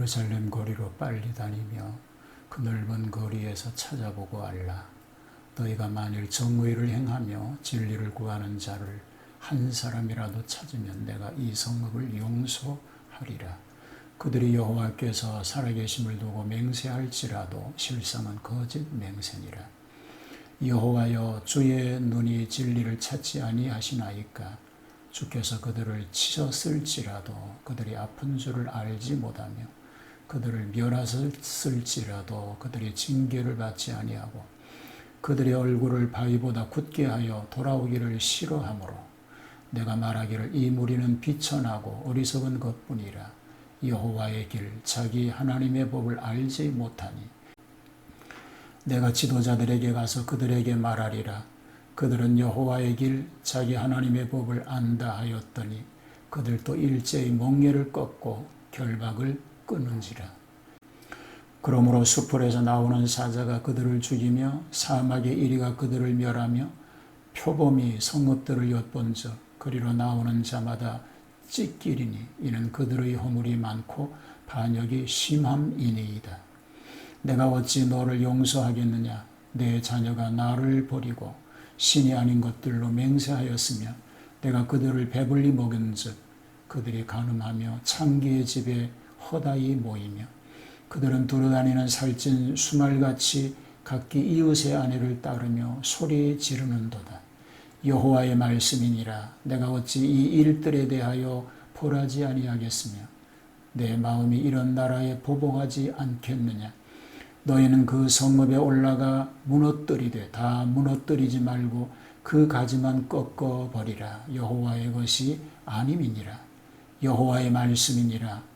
예루살렘 거리로 빨리 다니며 그 넓은 거리에서 찾아보고 알라. 너희가 만일 정의를 행하며 진리를 구하는 자를 한 사람이라도 찾으면 내가 이 성읍을 용서하리라. 그들이 여호와께서 살아계심을 두고 맹세할지라도 실상은 거짓 맹세니라. 여호와여, 주의 눈이 진리를 찾지 아니하시나이까? 주께서 그들을 치셨을지라도 그들이 아픈 줄을 알지 못하며 그들을 멸하셨을지라도 그들이 징계를 받지 아니하고 그들의 얼굴을 바위보다 굳게 하여 돌아오기를 싫어하므로 내가 말하기를 이 무리는 비천하고 어리석은 것뿐이라. 여호와의 길 자기 하나님의 법을 알지 못하니 내가 지도자들에게 가서 그들에게 말하리라. 그들은 여호와의 길 자기 하나님의 법을 안다 하였더니 그들도 일제히 멍에를 꺾고 결박을 끊은지라. 그러므로 수풀에서 나오는 사자가 그들을 죽이며 사막의 이리가 그들을 멸하며 표범이 성읍들을 엿본즉 그리로 나오는 자마다 찢기리니 이는 그들의 허물이 많고 반역이 심함이니이다. 내가 어찌 너를 용서하겠느냐? 내 자녀가 나를 버리고 신이 아닌 것들로 맹세하였으며 내가 그들을 배불리 먹은즉 그들이 간음하며 창기의 집에 허다히 모이며 그들은 두루다니는 살찐 수말같이 각기 이웃의 아내를 따르며 소리 지르는도다. 여호와의 말씀이니라. 내가 어찌 이 일들에 대하여 벌하지 아니하겠으며 내 마음이 이런 나라에 보복하지 않겠느냐? 너희는 그 성읍에 올라가 무너뜨리되 다 무너뜨리지 말고 그 가지만 꺾어버리라. 여호와의 것이 아님이니라. 여호와의 말씀이니라.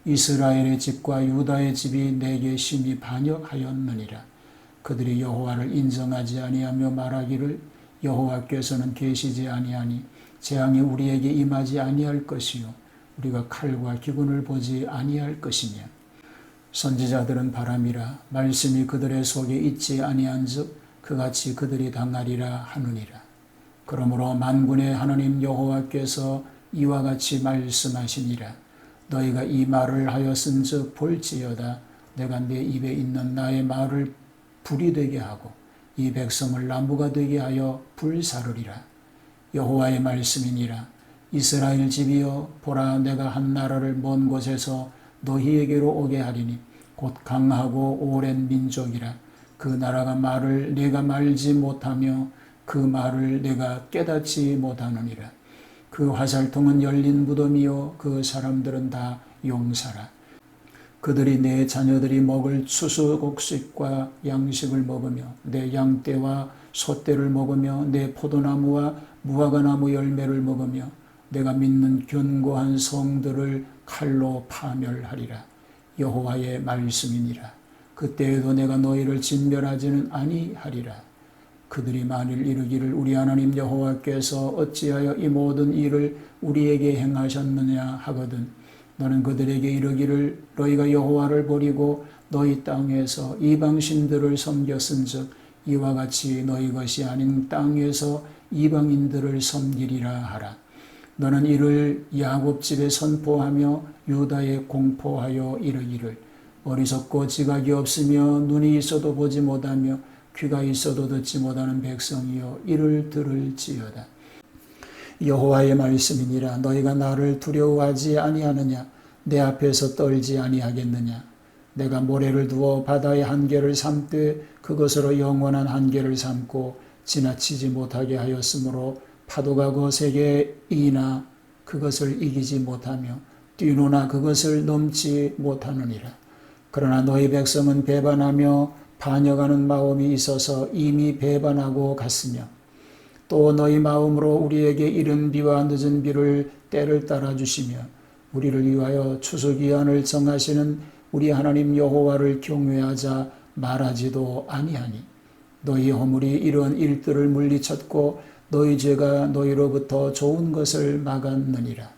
이스라엘의 집과 유다의 집이 내게 심히 반역하였느니라. 그들이 여호와를 인정하지 아니하며 말하기를 여호와께서는 계시지 아니하니 재앙이 우리에게 임하지 아니할 것이요 우리가 칼과 기근을 보지 아니할 것이며 선지자들은 바람이라. 말씀이 그들의 속에 있지 아니한즉 그같이 그들이 당하리라 하느니라. 그러므로 만군의 하나님 여호와께서 이와 같이 말씀하시니라. 너희가 이 말을 하였은즉 볼지어다 내가 내 입에 있는 나의 말을 불이 되게 하고 이 백성을 나무가 되게 하여 불사르리라. 여호와의 말씀이니라. 이스라엘 집이여 보라, 내가 한 나라를 먼 곳에서 너희에게로 오게 하리니 곧 강하고 오랜 민족이라. 그 나라가 말을 내가 말지 못하며 그 말을 내가 깨닫지 못하느니라. 그 화살통은 열린 무덤이요 그 사람들은 다 용사라. 그들이 내 자녀들이 먹을 추수곡식과 양식을 먹으며 내 양떼와 소떼를 먹으며 내 포도나무와 무화과나무 열매를 먹으며 내가 믿는 견고한 성들을 칼로 파멸하리라. 여호와의 말씀이니라. 그때에도 내가 너희를 진멸하지는 아니하리라. 그들이 만일 이르기를 우리 하나님 여호와께서 어찌하여 이 모든 일을 우리에게 행하셨느냐 하거든 너는 그들에게 이르기를 너희가 여호와를 버리고 너희 땅에서 이방신들을 섬겼은즉 이와 같이 너희 것이 아닌 땅에서 이방인들을 섬기리라 하라. 너는 이를 야곱 집에 선포하며 유다에 공포하여 이르기를 어리석고 지각이 없으며 눈이 있어도 보지 못하며 귀가 있어도 듣지 못하는 백성이여 이를 들을지어다. 여호와의 말씀이니라. 너희가 나를 두려워하지 아니하느냐? 내 앞에서 떨지 아니하겠느냐? 내가 모래를 두어 바다의 한계를 삼되 그것으로 영원한 한계를 삼고 지나치지 못하게 하였으므로 파도가 거세게 이나 그것을 이기지 못하며 뛰노나 그것을 넘지 못하느니라. 그러나 너희 백성은 배반하며 반역하는 마음이 있어서 이미 배반하고 갔으며 또 너희 마음으로 우리에게 이른 비와 늦은 비를 때를 따라 주시며 우리를 위하여 추수기한을 정하시는 우리 하나님 여호와를 경외하자 말하지도 아니하니 너희 허물이 이런 일들을 물리쳤고 너희 죄가 너희로부터 좋은 것을 막았느니라.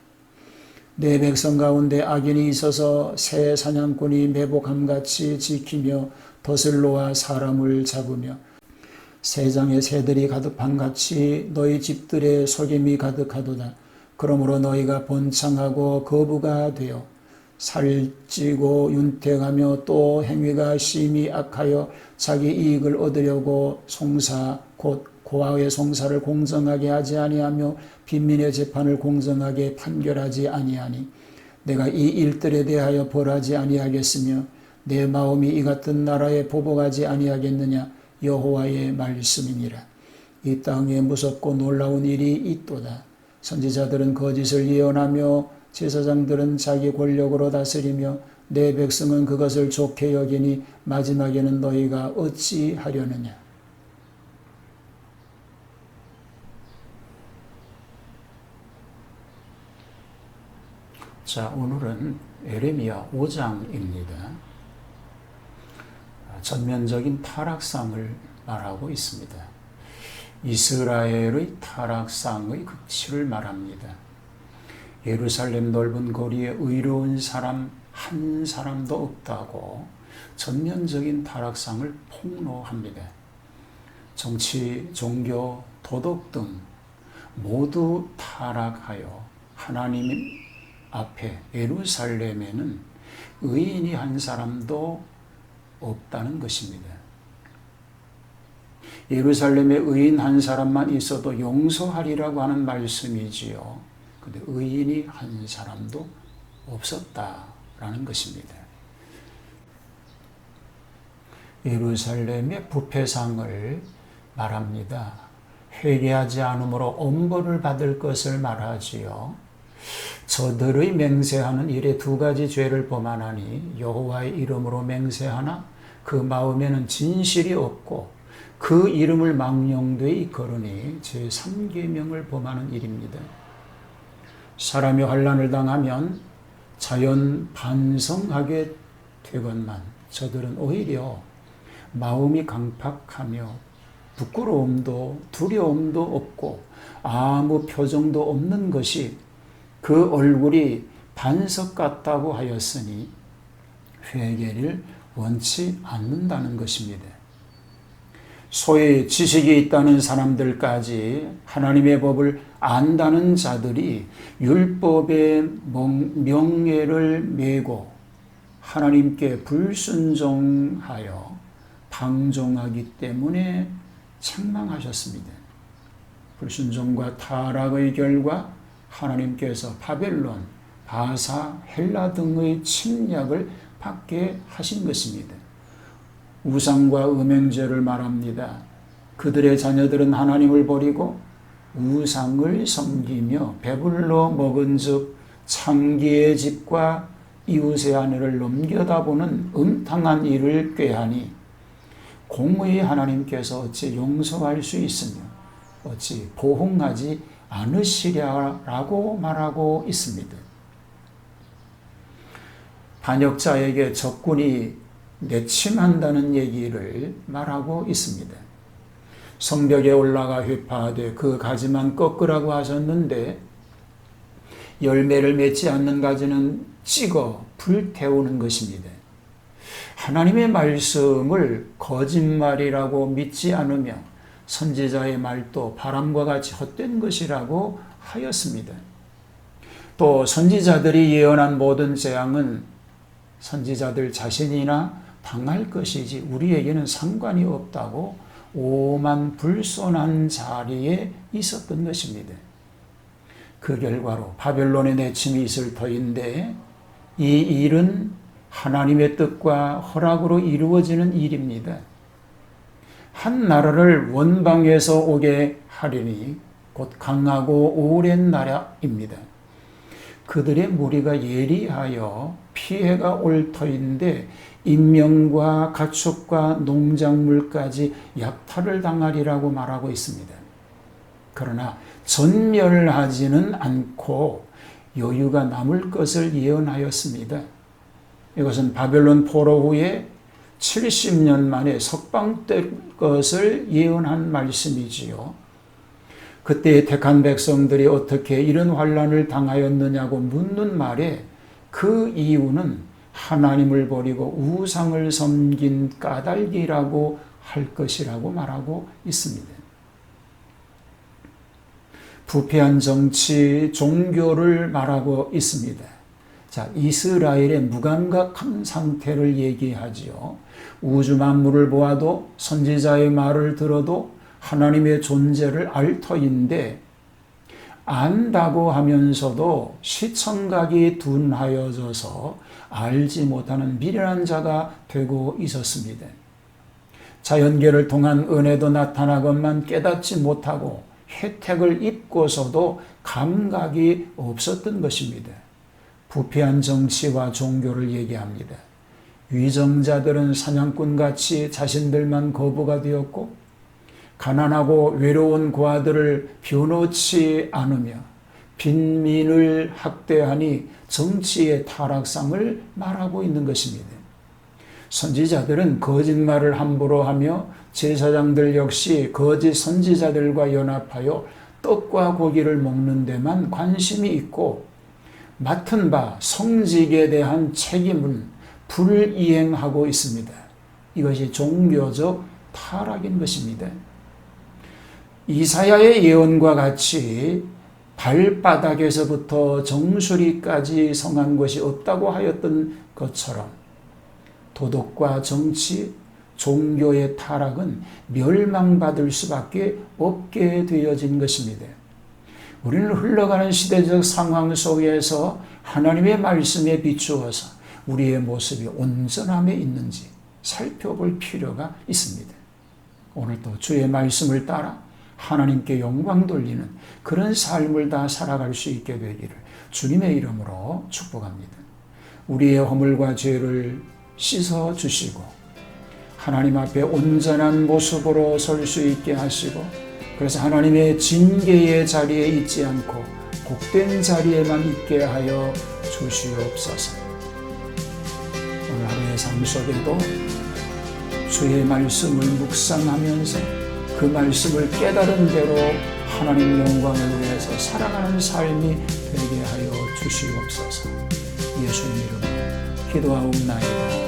내 백성 가운데 악인이 있어서 새 사냥꾼이 매복함같이 지키며 덫을 놓아 사람을 잡으며 세장의 새들이 가득함같이 너희 집들에 속임이 가득하도다. 그러므로 너희가 번창하고 거부가 되어 살찌고 윤택하며 또 행위가 심히 악하여 자기 이익을 얻으려고 송사 곧 고아의 송사를 공정하게 하지 아니하며 빈민의 재판을 공정하게 판결하지 아니하니 내가 이 일들에 대하여 벌하지 아니하겠으며 내 마음이 이 같은 나라에 보복하지 아니하겠느냐. 여호와의 말씀이니라. 이 땅에 무섭고 놀라운 일이 있도다. 선지자들은 거짓을 예언하며 제사장들은 자기 권력으로 다스리며 내 백성은 그것을 좋게 여기니 마지막에는 너희가 어찌하려느냐. 자, 오늘은 에레미야 5장입니다. 전면적인 타락상을 말하고 있습니다. 이스라엘의 타락상의 극치를 말합니다. 예루살렘 넓은 거리에 의로운 사람 한 사람도 없다고 전면적인 타락상을 폭로합니다. 정치, 종교, 도덕 등 모두 타락하여 하나님 앞에 예루살렘에는 의인이 한 사람도 없다는 것입니다. 예루살렘에 의인 한 사람만 있어도 용서하리라고 하는 말씀이지요. 그런데 의인이 한 사람도 없었다라는 것입니다. 예루살렘의 부패상을 말합니다. 회개하지 않으므로 엄벌을 받을 것을 말하지요. 저들의 맹세하는 일에 두 가지 죄를 범하나니 여호와의 이름으로 맹세하나 그 마음에는 진실이 없고 그 이름을 망령되이 이끌으니 제3계명을 범하는 일입니다. 사람이 환난을 당하면 자연 반성하게 되건만 저들은 오히려 마음이 강팍하며 부끄러움도 두려움도 없고 아무 표정도 없는 것이 그 얼굴이 반석 같다고 하였으니 회개를 원치 않는다는 것입니다. 소위 지식이 있다는 사람들까지 하나님의 법을 안다는 자들이 율법의 명예를 메고 하나님께 불순종하여 방종하기 때문에 책망하셨습니다. 불순종과 타락의 결과 하나님께서 바벨론, 바사, 헬라 등의 침략을 받게 하신 것입니다. 우상과 음행죄를 말합니다. 그들의 자녀들은 하나님을 버리고 우상을 섬기며 배불러 먹은즉 창기의 집과 이웃의 아내를 넘겨다보는 음탕한 일을 꾀하니 공의의 하나님께서 어찌 용서할 수 있으며 어찌 보응하지 않으시랴라고 말하고 있습니다. 반역자에게 적군이 내침한다는 얘기를 말하고 있습니다. 성벽에 올라가 회파하되 그 가지만 꺾으라고 하셨는데 열매를 맺지 않는 가지는 찍어 불태우는 것입니다. 하나님의 말씀을 거짓말이라고 믿지 않으며 선지자의 말도 바람과 같이 헛된 것이라고 하였습니다. 또 선지자들이 예언한 모든 재앙은 선지자들 자신이나 당할 것이지 우리에게는 상관이 없다고 오만 불손한 자리에 있었던 것입니다. 그 결과로 바벨론의 내침이 있을 터인데 이 일은 하나님의 뜻과 허락으로 이루어지는 일입니다. 한 나라를 원방에서 오게 하리니 곧 강하고 오랜 나라입니다. 그들의 무리가 예리하여 피해가 올 터인데 인명과 가축과 농작물까지 약탈을 당하리라고 말하고 있습니다. 그러나 전멸하지는 않고 여유가 남을 것을 예언하였습니다. 이것은 바벨론 포로 후에 70년 만에 석방될 것을 예언한 말씀이지요. 그때 택한 백성들이 어떻게 이런 환난을 당하였느냐고 묻는 말에 그 이유는 하나님을 버리고 우상을 섬긴 까닭이라고 할 것이라고 말하고 있습니다. 부패한 정치, 종교를 말하고 있습니다. 자, 이스라엘의 무감각한 상태를 얘기하지요. 우주 만물을 보아도 선지자의 말을 들어도 하나님의 존재를 알 터인데 안다고 하면서도 시청각이 둔하여져서 알지 못하는 미련한 자가 되고 있었습니다. 자연계를 통한 은혜도 나타나건만 깨닫지 못하고 혜택을 입고서도 감각이 없었던 것입니다. 부패한 정치와 종교를 얘기합니다. 위정자들은 사냥꾼같이 자신들만 거부가 되었고 가난하고 외로운 고아들을 변호치 않으며 빈민을 학대하니 정치의 타락상을 말하고 있는 것입니다. 선지자들은 거짓말을 함부로 하며 제사장들 역시 거짓 선지자들과 연합하여 떡과 고기를 먹는 데만 관심이 있고 맡은 바 성직에 대한 책임을 불이행하고 있습니다. 이것이 종교적 타락인 것입니다. 이사야의 예언과 같이 발바닥에서부터 정수리까지 성한 것이 없다고 하였던 것처럼 도덕과 정치, 종교의 타락은 멸망받을 수밖에 없게 되어진 것입니다. 우리는 흘러가는 시대적 상황 속에서 하나님의 말씀에 비추어서 우리의 모습이 온전함에 있는지 살펴볼 필요가 있습니다. 오늘도 주의 말씀을 따라 하나님께 영광 돌리는 그런 삶을 다 살아갈 수 있게 되기를 주님의 이름으로 축복합니다. 우리의 허물과 죄를 씻어 주시고 하나님 앞에 온전한 모습으로 설 수 있게 하시고 그래서 하나님의 징계의 자리에 있지 않고 복된 자리에만 있게 하여 주시옵소서. 오늘 하루의 삶 속에도 주의 말씀을 묵상하면서 그 말씀을 깨달은 대로 하나님 영광을 위해서 살아가는 삶이 되게 하여 주시옵소서. 예수님 이름으로 기도하옵나이다.